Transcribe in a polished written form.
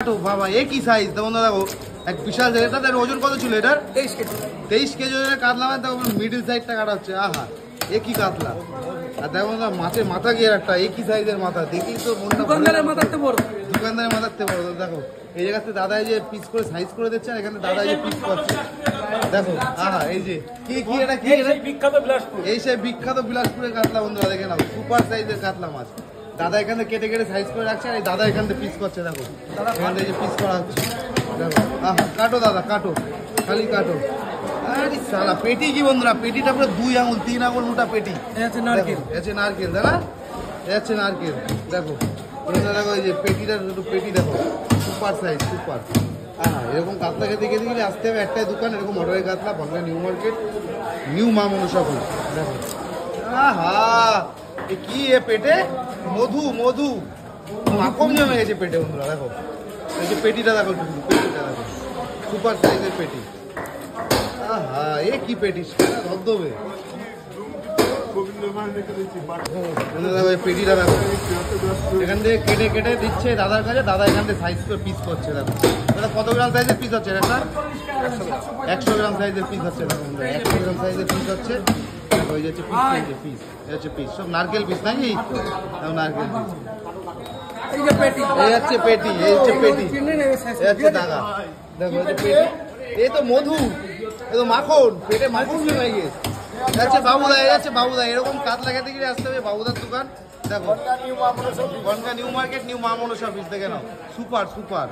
বাবা একই সাইজ তখন দেখো এক বিশাল এটার ওজন কত ছিল? এটার 23 কেজি ওজনের কাতলা মাছ। দেখো মিডিল সাইজটা কাটা হচ্ছে। আহা একই কাতলা। আর দেখো মাছের মাথা গিয়ে একটা একই সাইজের মাথা দেখি তো দোকানদারের মাথাতে বড়। দোকানদারের মাথাতে বড়। দেখো এই জায়গাতে দাদা যে পিস করে সাইজ করে দিচ্ছে, এখানে দাদা যে পিস করছে। দেখো আহা এই যে কি কি এটা কি বিখ্যাত বিলাসপুর, এই সেই বিখ্যাত বিলাসপুরের কাতলা বন্ধুরা দেখে নাও, সুপার সাইজের কাতলা মাছ। দাদা এখানে কেটে কেটে সাইজ করে রাখছে, আর এই দাদা এখান থেকে পিস করছে। দেখো এখান থেকে পিস করা হচ্ছে। দেখো আহা কাটো দাদা কাটো, খালি কাটো। আরে সালা পেটি কি বন্ধুরা, পেটিটা পুরো 2 আঙুল 3 আঙুল মোটা পেটি। নারকেল নারকেল দাদা, যাচ্ছে নারকেল। দেখো দেখো এই যে পেটিটা, পেটি দেখো সুপার সাইজ সুপার। হ্যাঁ এরকম কাতলা খেতে খেতে গেলে আসতে হবে একটাই দোকান, এরকম অর্ডারের কাতলা, বাংলা নিউ মার্কেট, নিউ মা মনসাপুর। দেখো আহা কি এ পেটে মধু মধু মাখন জমে গেছে পেটে বন্ধুরা। দেখো এই যে পেটিটা দেখো, পেটিটা দেখো সুপার সাইজের পেটি। আহা এ কি পেটি ধবধবে। পেটিটা দেখো এখান থেকে কেটে কেটে দিচ্ছে দাদার কাছে, দাদা এখান থেকে সাইজ করে পিস করছে। দেখো দাদা কত গ্রাম সাইজের পিস হচ্ছে এটা? 100 গ্রাম সাইজের পিস হচ্ছে। দেখো 100 গ্রাম সাইজের পিস হচ্ছে। ওই যে পিস, এই হচ্ছে পিস, সব নারকেল পিস নাকি? নারকেল পিস। এই হচ্ছে পেটি, এই হচ্ছে পেটি, এই হচ্ছে দাগা। দেখো এই যে পেটি, এই তো মধু, এই তো মাখন, পেটে মাখন জমে গেছে। যাচ্ছে বাবুদা, এই যাচ্ছে বাবুদা। এরকম কাতলা খেতে গিয়ে আসতে হবে বাবুদার দোকান। দেখো বনগা নিউ মার্কেট, নিউ মা মনসা পিস দেখে নাও, সুপার সুপার।